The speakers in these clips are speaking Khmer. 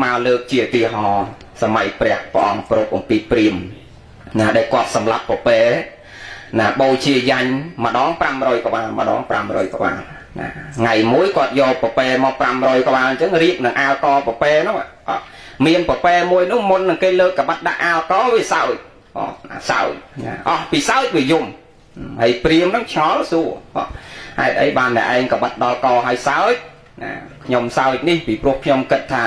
มาเลิกเจียตีหอสมัยเปรียบปองปรบองปีปริมนะได้กอดสำหรับปเป้นะโบเชียยันมาดองปรำรอยกว่ามาดองปรำรอยกว่านะไงมุ้ยกอดโยปเป้มาปรำรอยกว่าจังรีบหนังอาตอปเป้เนาะเมียนปเป้มวยนุ่มมนหนังเกลือกับบัดดาอาตอวิสาวสาวปีสาวปียุ่มไอ้ปริมต้องช้อสู้ไอ้บ้านเนี่ยไอ้กับบัดดอกอไอ้สาวยมสาวนี่ปีปลุกยมกัดท่า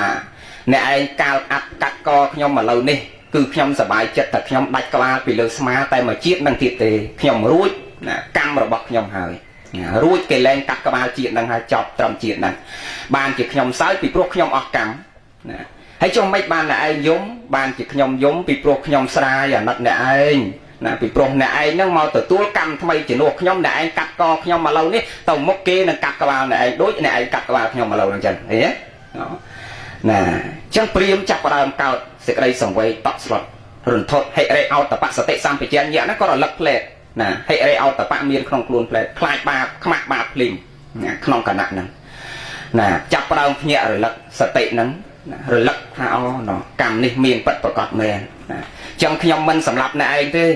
เนี่ยไอ้การอัดกัดกอยมมาเรานี่คือขยมสบายจัดแต่ขยมดัดกลาไปเลยสมาแต่มาจีบนั่งติดเตะขยมรู้นะกำระบบขยมหายรู้เกลงกัดกลาจีบนั่งหายจอบตรำจีบนั่งบานจีขยมซ้ายปีปลุกขยมออกกำนะให้จงไม่บานเนี่ยไอ้ยมบานจีขยมยมปีปลุกขยมสลายอย่างนัดเนี่ยไอ้นะปีปลุกเนี่ยไอ้นั่งมาตัวตัวกำทำไมจีนวกขยมเนี่ยไอ้กัดกอขยมมาเรานี่ต้องมกเกนั่งกัดกลาเนี่ยไอ้ด้วยเนี่ยไอ้กัดกลาขยมมาเรานั่งจังเอ๊ะนะจังเปรียมจับประดามเก่าเสกไรส่งไว้ตัดสลัดรุ่นทดให้ไรเอาแต่ปะสเตซัมไปเจนเยอะนะก็ระลึกเพลดนะให้ไรเอาแต่ปะเมียนขนมกลูนเพลดคลายบาขมักบาพลิมนะขนมกันนั้นนะจับประดามเนี้ยระลึกสเตนั้นระลึกเอาเนาะกรรมนี่เมียนปัดประกอบเมียนจังขยมมันสำหรับนายเด้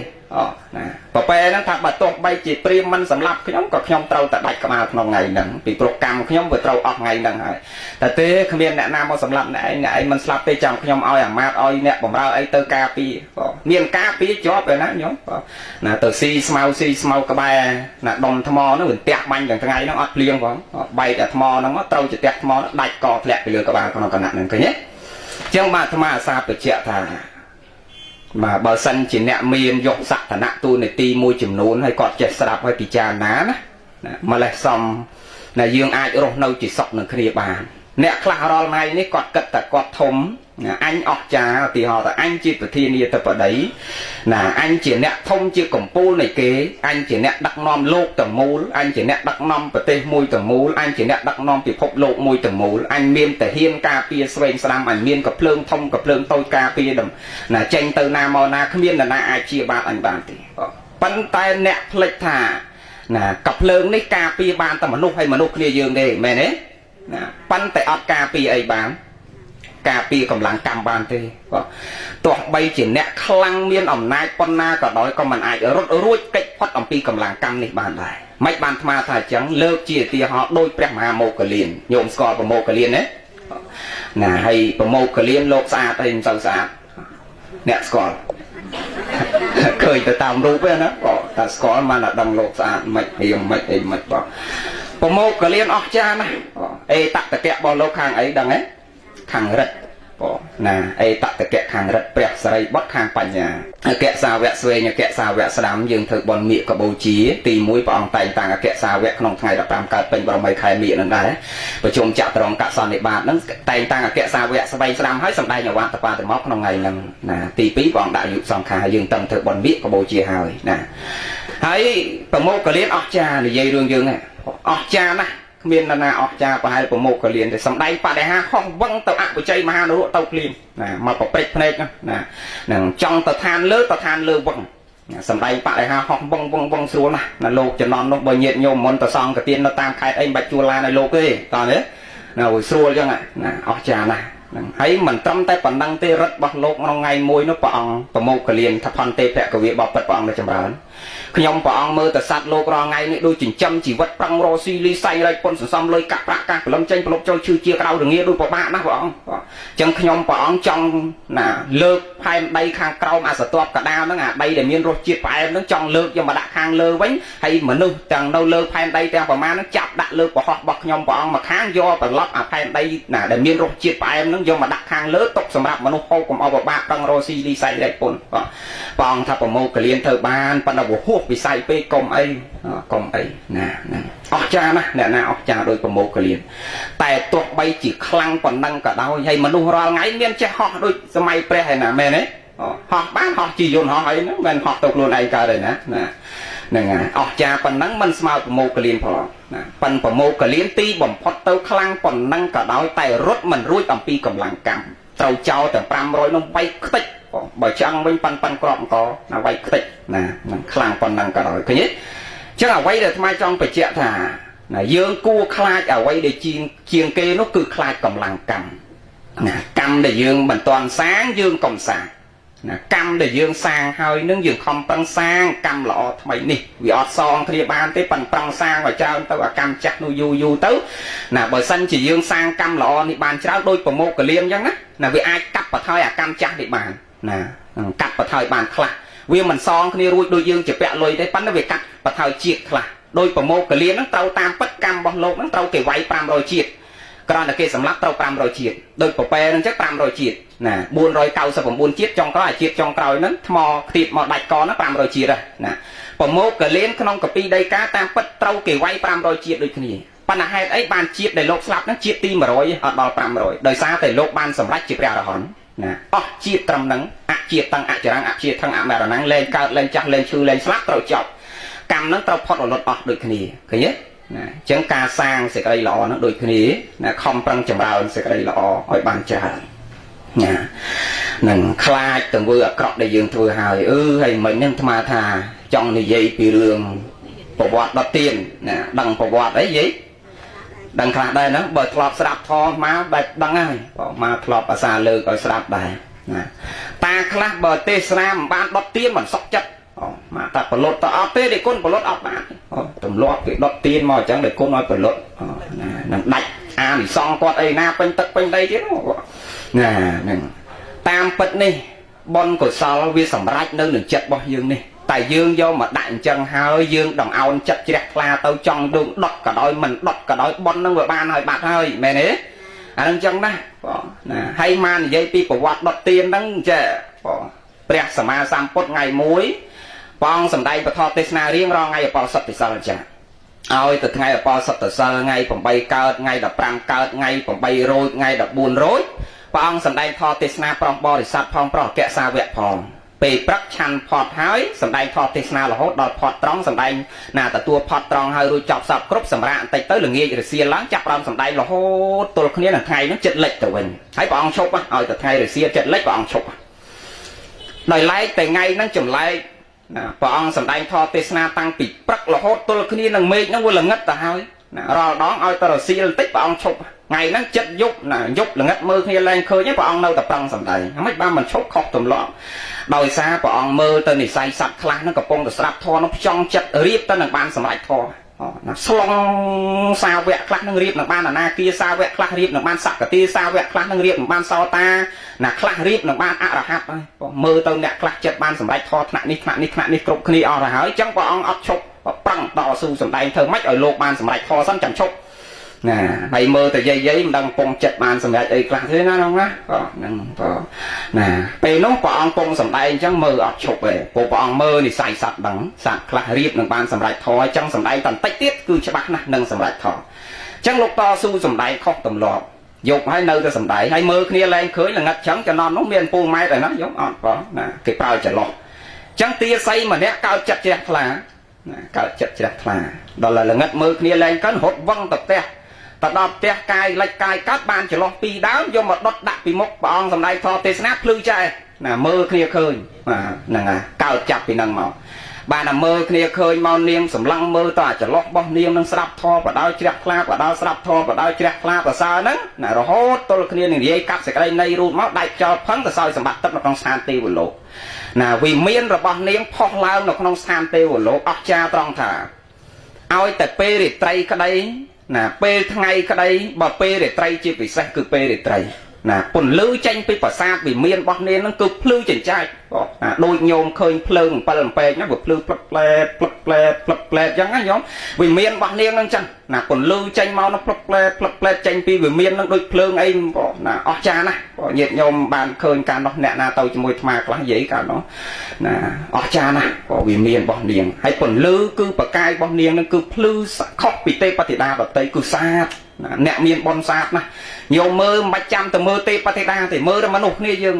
ปะเป้นั้นถ้าบัดตกใบจีเปรียมมันสำหรับขยมก็ขยมเต้าแต่ได้กมาขนมไงนั่งปีโปรแกรมขยมเปิดเต้าออกไงนั่งแต่เต้ขมิ้นแนะนำมาสำหรับไหนมันสลับไปจำขยมเอาอย่างมากเอาเนี่ยผมเราไอ้เตอร์กาปีเมียนกาปีจอบเลยนะยมนะเตอร์ซีสมาลกระบายนะดมทมอนั่นเหมือนแตกมันอย่างไงน้องอัดเลี้ยงของใบแต่ทมอนั่งว่าเต้าจะแตกทมอได้กอแผลไปเรือกระบายขนมกันนั่นคือเนี้ยเจ้ามาธรรมะซาเปิดเชี่ยทางมาบอสันจีเนี่ยมีนยกสักฐานะตัวในตีมวยจิมนูนให้กอดเจ็ดสลับให้ปิจานะมาเลยซอมในยืงไอโรนเอาจิตสอกหนึ่งคดีบานเนี่ยคลารอลไม้นี่กอดกัดแต่กอดทมanh ọt trà thì họ là anh chỉ từ thiên nhiên tập ở đấy là anh chỉ nẹt thông chưa cổng pu này kế anh chỉ nẹt đặt nom lô tầng mũ anh chỉ nẹt đặt nom bờ tây môi tầng mũ anh chỉ nẹt đặt nom thì phộc lộ môi tầng mũ anh miênแต่ hiên ca pia sven sam anh miênกับเพลิงthôngกับเพลิงtôi ca pia đầm là tranh từ nam mò na không miên là na ai chia ba anh bàn thì bắn tay nẹt lệch thả làกับเพลิงในกาปีบานแต่มนุษย์ให้มนุษย์เนี่ยยืนได้แม่เนี่ยปั้นแต่อดกาปีไอ้บานกาปีกำลังกำบานทีตัวใบจีนเนี่ยคลังเมียนอ่อมนายปนนาก็ด้อยก็มันอาจรถรุ่ยเก็บพัดอ่อมปีกำลังกำนี่บานได้ไม่บานมาถ่ายจังเลิกจีเตียhọโดยเปรียบมาโมกเลียนโยมสกอร์ประโมกเลียนเนี่ยนะให้ประโมกเลียนโลกสะอาดให้มันสะอาดเนี่ยสกอร์เคยแต่ตามรูปเลยนะก็แต่สกอร์มันดังโลกสะอาดไม่เอียงไม่เอียงไม่บอกประโมกเลียนออกจานะไอ้ตักตะแกะบอลโลกข้างไอ้ดังไอ้ขังรัดนะไอ้ตัดแต่แกะขังรัดเปรียบใส่บดข้างปัญญาแกะสาวแวะสวยเนี่ยแกะสาวแวะสนามยืนถือบอลเมียกับโบจีตีมุ้ยปองไต่ต่างแกะสาวแวะขนมไทยดับตามการเป็นบอลใบไข่เมียนั่นได้ประชุมจับตรองกะซอนในบาทนั้นไต่ต่างแกะสาวแวะสบายสนามให้สำได้อย่างว่าตะปาตะมอกขนมไงนั่นนะตีปีปองได้อยู่สองขายืนตั้งถือบอลเมียกับโบจีหายนะให้ประโมกกระเลี้ยนออกจาในยัยเรื่องยืนไงออกจานะเมียนนาออกจากไปให้ประโมกกระเลียนแต่สำได้ปะได้ฮะห้องวังเต่าอักไปใจมาหนูเต่าคลีนมาปะเป๊กเพลกนะหนังจ้องเต่าทานเลือวังสำได้ปะได้ฮะห้องวังสวนนะโลกจะนอนนกใบเงียบโยมมนตะซองกระเตียนเราตามใครไอ้บัจจุลาในโลกเลยตอนนี้นะสวนยังไงนะออกจากนะให้มันจำแต่ปันดังเตรัดบักโลกมันไงมวยนกปองประโมกกระเลียนทับพันเตะแผลกระเวียบปัดปองในจำร้านขยมปองมือแต่สัตว์โลกรอไงนี่ดูจิ๋งจำจีวัดปรังโรซีลีไซอะไรปนสมเลยกักประกาศลำเจนปลบเจ้าชื่อเจียกเราอย่างเงี้ยดูปะบ้านะปองจังขยมปองจังน่ะเลิกภายใบข้างเกาอาสตัวกระดาวนั่งใบเดี๋ยวมีรถจีบไปนั่งจังเลิกยังมาดักข้างเลิกไว้ให้เหมือนนึงจังเราเลิกภายใบแต่ประมาณนั่งจับดักเลิกปะหอกบักขยมปองมาข้างย่อแต่ล็อกภายใบน่ะเดี๋ยวมีรถจีบไปนั่งยังมาดักข้างเลิกตกสำหรับมนุษย์โคกเอาปะบ้าปรังโรซีลีไซอะไรปนปองถ้าประโมกเรียนเธอบ้านปนหัวหัวไปใส่ไปกลมไอ้นะออกจานะเนี่ยนะออกจาโดยประโมกเรียนแต่ตัวใบจีคลังปนดังกระดาวให้มนุษย์รอไงเมียนจะหอกโดยสมัยเปรี้ยนะแม่เนี่ยหอกบ้านหอกจีโยนหอกไอ้นะมันหอกตกลงไอ้กันเลยนะนั่นไงออกจาปนดังมันสมาประโมกเรียนพอปันประโมกเรียนตีบ่มพอเต้าคลังปนดังกระดาวแต่รถมันรุ่ยต่ำปีกำลังกำเต้าเจ้าแต่ปรามรอยน้องใบติดบ่จังเป็นปันกรอบก็นะใบติดนะมันคลังปนดังกระดาวคือนี้จังเอาไว้เดี๋ยวทำไมจ้องไปเจ้าถ่ายืงกู้คลาดเอาไว้เดี๋ยวจีงเกนกคือคลาดกำลังกำ កម្មដែលយើងមិនទាន់សាងយើងកុំសាងកម្មដែលយើងសាងហើយនឹងយើងខំប្រឹងសាងកម្មល្អថ្មីនេះវាអត់សងគ្នាបានទេប៉ុន្តែប្រឹងសាងឲ្យច្រើនទៅអាកម្មចាស់នោះយូរយូរទៅណាបើសិនជាយើងសាងកម្មល្អនេះបានច្រើនដូចប្រមោកលៀនអញ្ចឹងណាវាអាចកាត់បន្ថយអាកម្មចាស់នេះបានណាកាត់បន្ថយបានខ្លះវាមិនសងគ្នារួចដូចយើងជាពាក់លុយទេប៉ុន្តែវាកាត់បន្ថយជាតិខ្លះដោយប្រមោកលៀនហ្នឹងត្រូវតាមពិតកម្មរបស់លោកហ្នឹងត្រូវគេវាយ500ជាតិគ្រាន់តែគេសម្លាប់ត្រូវ500ជាតិដោយប្រពែហ្នឹងចឹង500ជាតិណា499ជាតិចុងក្រោយជាតិចុងក្រោយហ្នឹងថ្មខ្ទាតមកដាច់កហ្នឹង500ជាតិណាប្រមោកលៀនក្នុងកាពីដីកាតាមពិតត្រូវគេវាយ500ជាតិដូចគ្នាប៉ុន្តែហេតុអីបានជាតិដែលលោកស្លាប់ហ្នឹងជាតិទី100អត់ដល់500ដោយសារតែលោកបានសម្រេចជាព្រះអរហន្តណាអស់ជាតិត្រឹមហ្នឹងអជាតិតੰអចរੰអជាតិថងអមរណੰលែងកើតលែងចាស់លែងឈឺលែងស្លាប់ត្រូវចប់កម្មហ្នឹងត្រូវផុតរលត់អស់ដូចគ្នាឃើញទេណាអញ្ចឹងការសាងសេចក្តីល្អហ្នឹងដូចគ្នាណាខំប្រឹងចម្រើនសេចក្តីល្អឲ្យបានច្រើនណានឹងខ្លាចទៅធ្វើអាក្រក់ដែលយើងធ្វើហើយហើយមិញហ្នឹងអាត្មាថាចង់និយាយពីរឿងប្រវត្តិដុតទៀនណាដឹងប្រវត្តិអីយីដឹងខ្លះដែរណាបើធ្លាប់ស្ដាប់ធម៌មកបែបដឹងហើយមកធ្លាប់អាសាលើកឲ្យស្ដាប់ដែរណាតាខ្លះបើទេសនាមិនបានដុតទៀនមិនសុខចិត្តមកតែប្រលត់ទៅអត់ទេដែលគុណប្រលត់អត់បានទម្លាប់គេដុតទៀនមកអញ្ចឹងដែលគុណឲ្យប្រលត់ណានឹងដាច់អានិសង្ឃគាត់អីណាពេញទឹកពេញដីទៀតណាហ្នឹងតាមពិតនេះបុណ្យកុសលវាសម្រេចនៅនឹងចិត្តរបស់យើងនេះតែយើងយកមកដាក់អញ្ចឹងហើយយើងដង្អោនចិត្តជ្រះថ្លាទៅចង់ដងដុតក៏ដោយមិនដុតក៏ដោយបុណ្យនឹងវាបានហើយបាត់ហើយមែនទេអានឹងអញ្ចឹងណាណាហើយមកនិយាយពីប្រវត្តិដុតទៀនហ្នឹងចេះព្រះសម្មាសម្ពុទ្ធថ្ងៃមួយព្រះអង្គសម្ដែងពធទេសនារៀងរាល់ថ្ងៃអបអរសុទ្ធិសិលអញ្ចឹងឲ្យទៅថ្ងៃអបអរសុទ្ធិសិលថ្ងៃ8កើតថ្ងៃ15កើតថ្ងៃ8រោចថ្ងៃ14រោចព្រះអង្គសម្ដែងធម៌ទេសនាប្រុសបរិស័ទផងប្រុសអគ្គសាវកផងពេលព្រឹកឆាន់ផត់ហើយសម្ដែងធម៌ទេសនារហូតដល់ផត់ត្រង់សម្ដែងណាទទួលផត់ត្រង់ហើយរួចចប់សពគ្រប់សម្រាប់បន្តិចទៅល្ងាចរសៀលឡើងចាប់ផ្ដើមសម្ដែងរហូតទល់គ្នានឹងថ្ងៃហ្នឹងចិត្តលិចទៅវិញហើយព្រះអង្គឈប់ឲ្យទៅថ្ងៃរសៀលចិត្តលិចព្រះអង្គឈប់ដោយឡែកតែថ្ងៃហ្នឹងចម្លែកណាព្រះអង្គសម្ដែងធម៌ទេសនាតាំងពីព្រឹករហូតទល់គ្នានឹងមេឃហ្នឹងវាល្ងឹតទៅហើយណារាល់ដងឲ្យទៅរសៀលបន្តិចព្រះអង្គឈប់ថ្ងៃហ្នឹងចិត្តយប់ណាយប់ល្ងឹតមើលគ្នាឡើងឃើញព្រះអង្គនៅតែប្រឹងសម្ដែងមិនបានមិនឈប់ខុសទម្លាប់ដោយសារព្រះអង្គមើលទៅនិស័យសត្វខ្លះហ្នឹងកំពុងតែស្ដាប់ធម៌នោះផ្ចង់ចិត្តរៀបទៅនឹងបានសម្រេចធម៌ណាស្លងសាវកខ្លះនឹងរៀបនឹងបានអនាគាសាវកខ្លះរៀបនឹងបានសក្កតិសាវកខ្លះនឹងរៀបនឹងបានសោតាណាខ្លះរៀបនឹងបានអរហត្តហើយមើលទៅអ្នកខ្លះចិត្តបានសម្រេចធម៌ថ្នាក់នេះថ្នាក់នេះថ្នាក់នេះគ្រប់គ្នាអស់ទៅហើយអញ្ចឹងព្រះអង្គអត់ឈប់ប្រឹងតស៊ូសម្ដែងធ្វើម៉េចឲ្យលោកបានសម្រេចធម៌សិនចាំឈប់ណាហើយមើលតែយាយមិនដឹងពងចិត្តបានសម្រេចអីខ្លះទេណាហ្នឹងណាហ្នឹងណាពេលនោះព្រះអង្គពងសម្ដែងអញ្ចឹងមើលអត់ឈប់ទេព្រោះព្រះអង្គមើលនិស័យសត្វដឹងសត្វខ្លះរៀបនឹងបានសម្រេចធម៌អញ្ចឹងសម្ដែងតន្តិចទៀតគឺច្បាស់ណាស់នឹងសម្រេចធម៌អញ្ចឹងលោកតស៊ូសម្ដែងខុសទម្លាប់យកហើយនៅតែសម្ដែងហើយមើលគ្នាឡើងឃើញល្ងឹតអញ្ចឹងចំណន់នោះមានពូម៉ែត្រឯណាយកអត់បងណាគេប្រើចន្លោះអញ្ចឹងទាស័យម្នាក់កើតចិត្តជ្រះថ្លាណាកើតចិត្តជ្រះថ្លាដល់ល្ងឹតមើលគ្នាឡើងកិនរត់វឹងទៅផ្ទះទៅដល់ផ្ទះកាយលិចកាយកាត់បានចន្លោះពីរដើមយកមកដុតដាក់ពីមុខព្រះអង្គសម្ដែងធម៌ទេសនាភ្លឺចែណាមើលគ្នាឃើញហ្នឹងហើយកើតចាប់ពីហ្នឹងមកបានតែមើលគ្នាឃើញមកនាងសម្លឹងមើលទៅចន្លោះរបស់នាងនឹងស្ដាប់ធម៌បដោយជ្រះថ្លាបដោយស្ដាប់ធម៌បដោយជ្រះថ្លាប្រសើរហ្នឹងណារហូតទល់គ្នានឹងនិយាយកាត់សេចក្តីនៃរូបមកដាច់ចោលផឹងទៅសោយសម្បត្តិទឹកនៅក្នុងស្ថានទេវលោកណាវិមានរបស់នាងផុសឡើងនៅក្នុងស្ថានទេវលោកអស្ចារ្យត្រង់ថាឲ្យតែពេលរាត្រីក្តីណាពេលថ្ងៃក្តីបើពេលរាត្រីជាពិសេសគឺពេលរាត្រីណាពន្លឺចេញពីប្រាសាទវិមានរបស់នាងហ្នឹងគឺភ្លឺចិញ្ចាចណាដូចញោមឃើញភ្លើង7អំពែកណាវាភ្លឺផ្លឹកផ្លែផ្លឹកផ្លែផ្លឹកផ្លែអញ្ចឹងណាញោមវិមានរបស់នាងហ្នឹងអញ្ចឹងណាពន្លឺចេញមកនោះផ្លឹកផ្លែផ្លឹកផ្លែចេញពីវិមានហ្នឹងដូចភ្លើងអីណាអស្ចារ្យណាស់ញាតិញោមបានឃើញការនោះអ្នកណាទៅជាមួយអាត្មាខ្លះនិយាយកាលនោះណាអស្ចារ្យណាស់វិមានរបស់នាងហើយពន្លឺគឺប្រកាយរបស់នាងហ្នឹងគឺភ្លឺខុសពីទេពធីតាដទៃគឺស្អាតអ្នកមានបុណ្យស្អាតណាស់ញោមមើលមិនបាច់ចាំទៅមើលទេពធីតាទេមើលតែមនុស្សគ្នាយើង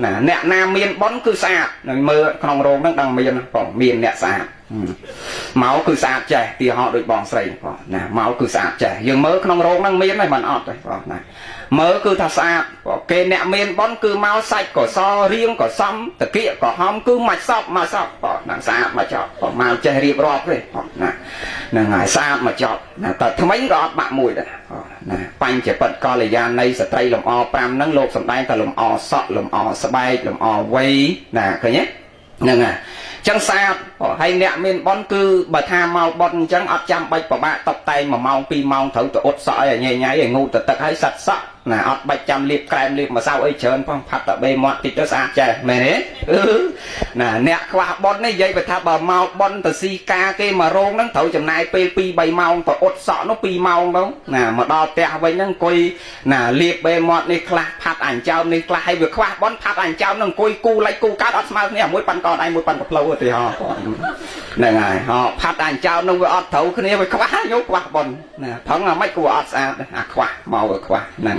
ណាអ្នកណាមានបុណ្យគឺស្អាតនឹងមើលក្នុងរោងហ្នឹងដឹងមានមានអ្នកស្អាតមកគឺស្អាតចេះទីហោដូចបងស្រីណាមកគឺស្អាតចេះយើងមើលក្នុងរោងហ្នឹងមានហើយមិនអត់ទេណាមើលគឺថាស្អាតគេអ្នកមានបុណ្យគឺមកសាច់ក៏សរៀងក៏សំតាគៀកក៏ហំគឺមកសពមកសពណាស្អាតមកចប់មកចេះរៀបរាប់ទេណាហ្នឹងហើយស្អាតមកចប់ណាតែថ្មីក៏អត់បាក់មួយដែរ ណាបញ្ចបិទកល្យាណនៃស្ត្រីលំអ5ហ្នឹងលោកសំដែងតែលំអសក់លំអស្បែកលំអវ័យណាឃើញទេហ្នឹងហើយចឹងស្អាតហើយអ្នកមានប៉ុនគឺបើថាមកប៉ុនអញ្ចឹងអត់ចាំបាច់ប្របាក់តុបតែង1ម៉ោង2ម៉ោងត្រូវទៅអ៊ុតសក់ឲ្យញ៉ៃញ៉ៃឲ្យងូតទៅទឹកឲ្យសាត់សក់ណាអត់បាច់ចាំលាបក្រែមលាបម្សៅអីច្រើនផងផាត់តែបេមាត់តិចទៅស្អាតចេះមែនទេណាអ្នកខ្វះប៉ុននេះនិយាយបើថាបើមកប៉ុនទៅស៊ីការគេមករោងហ្នឹងត្រូវចំណាយពេល2 3ម៉ោងទៅអ៊ុតសក់នោះ2ម៉ោងទៅណាមកដល់ផ្ទះវិញហ្នឹងអង្គុយណាលាបបេមាត់នេះខ្លះផាត់អញ្ចើមនេះខ្លះហើយវាខ្វះប៉ុនផាត់អញ្ចើមហ្នឹងអង្គុយគូលិចគូកាត់អត់ស្មើគ្នាមួយប៉ាន់កនដៃមួយប៉ាន់កផ្លូវឧទាហរណ៍ហ្នឹងហើយផាត់អញ្ចើមហ្នឹងវាអត់ត្រូវគ្នាវាខ្វះយកខ្វះប៉ុនណាផឹងអាមិនគួរអត់ស្អាតអាខ្វះមកវាខ្វះហ្នឹង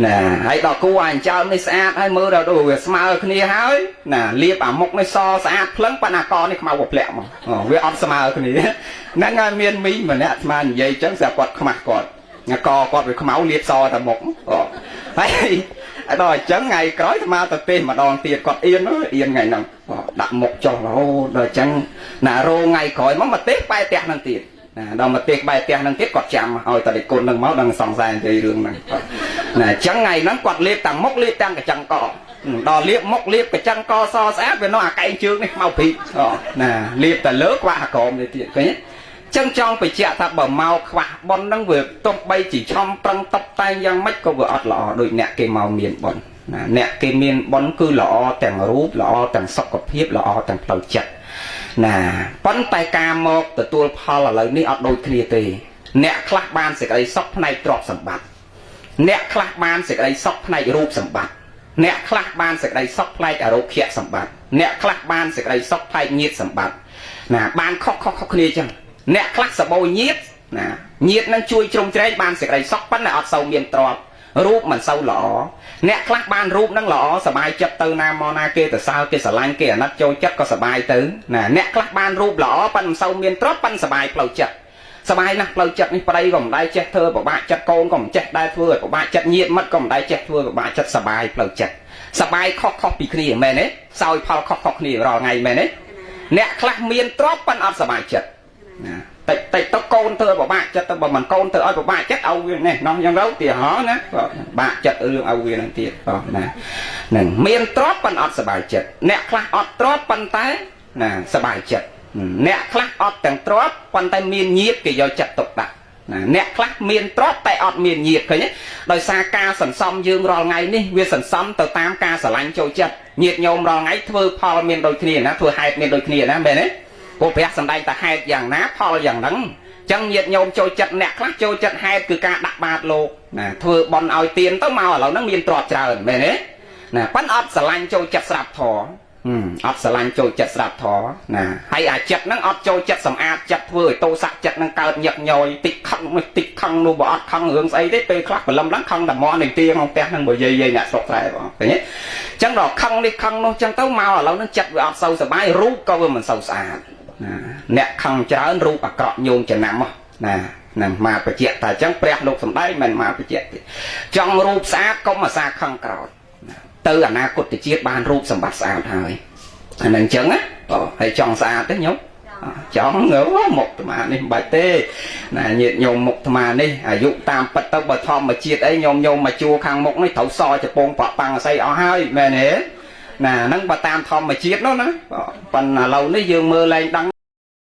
ណាហើយដល់គូអញ្ចើមនេះស្អាតហើយមើលដល់វាស្មើគ្នាហើយណាលាបអាមុខនេះសស្អាតភ្លឹងប៉ុន្តែកនេះខ្មៅវាធ្លាក់មកវាអត់ស្មើគ្នាហ្នឹងហើយមានមីងម្នាក់ស្មាននិយាយចឹងស្រាប់គាត់ខ្មាស់គាត់កគាត់វាខ្មៅលាបសតែមុខហើយដល់អញ្ចឹងថ្ងៃក្រោយស្មើទៅទេម្ដងទៀតគាត់អៀនថ្ងៃហ្នឹងដាក់មុខចុះរហូតដល់អញ្ចឹងណារោថ្ងៃក្រោយមកទេបែរផ្ទះហ្នឹងទៀតណាដល់មកទេបែរផ្ទះហ្នឹងទៀតគាត់ចាំឲ្យតែគុណហ្នឹងមកដល់សង្សារនិយាយរឿងហ្នឹងណាអញ្ចឹងថ្ងៃហ្នឹងគាត់លាបទាំងមុខលាបទាំងកញ្ចឹងកដល់លាបមុខលាបកញ្ចឹងកសស្អាតវានៅអាកែងជើងនេះខ្មៅព្រីកណាលាបតែលើខ្វះអាក្រមនេះទៀតឃើញទេចឹងចង់បញ្ជាក់ថាបើមកខ្វះប៉ុនហ្នឹងវាទំបីជាឆំប្រឹងតបតែងយ៉ាងម៉េចក៏វាអត់ល្អដូចអ្នកគេមកមានប៉ុនណាអ្នកគេមានប៉ុនគឺល្អទាំងរូបល្អទាំងសុខភាពល្អទាំងផ្លូវចិត្តណាប៉ុន្តែការមកទទួលផលឥឡូវនេះអត់ដូចគ្នាទេអ្នកខ្លះបានសេចក្តីសុខផ្នែកទ្រព្យសម្បត្តិអ្នកខ្លះបានសេចក្តីសុខផ្នែករូបសម្បត្តិអ្នកខ្លះបានសេចក្តីសុខផ្នែកអារោគ្យសម្បត្តិអ្នកខ្លះបានសេចក្តីសុខផ្នែកញាតិសម្បត្តិណាបានខុសគ្នាចឹងអ្នកខ្លះសបោញាតិណាញាតិនឹងជួយជ្រោមជ្រែងបានសេចក្តីសុខប៉ុន្តែអត់សូវមានទ្រព្យរូបមិនសូវល្អអ្នកខ្លះបានរូបនឹងល្អសบายចិត្តទៅណាមកណាគេទៅសើគេស្រឡាញ់គេអាណិតចូលចិត្តក៏សบายទៅណាអ្នកខ្លះបានរូបល្អប៉ុន្តែមិនសូវមានទ្រព្យប៉ុន្តែសบายផ្លូវចិត្តសบายណាស់ផ្លូវចិត្តនេះប្តីក៏មិនដែរចេះធ្វើពិបាកចិត្តកូនក៏មិនចេះដែរធ្វើឲ្យពិបាកចិត្តញាតិមិត្តក៏មិនដែរចេះធ្វើពិបាកចិត្តសบายផ្លូវចិត្តសบายខុសពីគ្នាមែនទេសោយផលខុសគ្នារាល់ថ្ងៃមែនទេអ្នកខ្លះមានទ្រព្យប៉ុន្តែអត់សบายចិត្តណាតិចទៅកូនធ្វើពិបាកចិត្តទៅបើមិនកូនធ្វើឲ្យពិបាកចិត្តឲ្យវានេះនោះយ៉ាងទៅទីហោណាបាក់ចិត្តរឿងឲ្យវានឹងទៀតណានឹងមានទ្រព្យប៉ុន្តែអត់សบายចិត្តអ្នកខ្លះអត់ទ្រព្យប៉ុន្តែណាសบายចិត្តអ្នកខ្លះអត់ទាំងទ្រព្យប៉ុន្តែមានញាតិគេយកចិត្តទុកដាក់ណាអ្នកខ្លះមានទ្រព្យតែអត់មានញាតិឃើញទេដោយសារការសន្សំយើងរាល់ថ្ងៃនេះវាសន្សំទៅតាមការស្រឡាញ់ចូលចិត្តញាតិញោមរាល់ថ្ងៃធ្វើផលមានដូចគ្នាណាធ្វើហេតុមានដូចគ្នាណាមែនទេព្រោះព្រះសម្ដែងតែហេតុយ៉ាងណាផលយ៉ាងហ្នឹងចឹងញាតិញោមចូលចិត្តអ្នកខ្លះចូលចិត្តហេតុគឺការដាក់បាតលោកណាធ្វើបន់ឲ្យទៀនទៅមកឥឡូវហ្នឹងមានទ្រព្យច្រើនមែនទេណាប៉ិនអត់ស្រឡាញ់ចូលចិត្តស្រាប់ធរអត់ស្រឡាញ់ចូលចិត្តស្រាប់ធរណាហើយអាចិត្តហ្នឹងអត់ចូលចិត្តសម្អាតចិត្តធ្វើឲ្យតោសៈចិត្តហ្នឹងកើតញឹកញយតិចខឹងនេះតិចខឹងនោះបើអត់ខឹងរឿងស្អីទេពេលខ្លះបលឹមឡើងខឹងតែមកនឹងទៀក្នុងផ្ទះហ្នឹងបើយាយអ្នកស្រុកស្រែបងឃើញទេចឹងដល់ខឹងនេះខឹងនោះចឹងទៅមកឥឡូវហ្នឹងចិត្តវាអត់សូវសុបាយរូបក៏វាមិនសូវស្អាតអ្នកខឹងច្រើនរូបអាក្រក់ញោមចំណាំណាមកបញ្ជាក់តែអញ្ចឹងព្រះលោកសំដែងមិនមកបញ្ជាក់ទេចង់រូបស្អាតកុំអាសាខឹងក្រោតទៅអនាគតជាតិបានរូបសម្បត្តិស្អាតហើយអានឹងអញ្ចឹងណាហើយចង់ស្អាតទេញោមចង់មុខអាត្មានេះមិនបាច់ទេណាញាតិញោមមុខអាត្មានេះអាយុតាមពិតទៅបើធម្មជាតិអីញោមមកជួខាងមុខនេះត្រូវសចពងប្រប៉ាំងអស័យអស់ហើយមែនទេណាហ្នឹងបើតាមធម្មជាតិនោះណាប៉ុន្តែឥឡូវនេះយើងមើលឡើងដឹង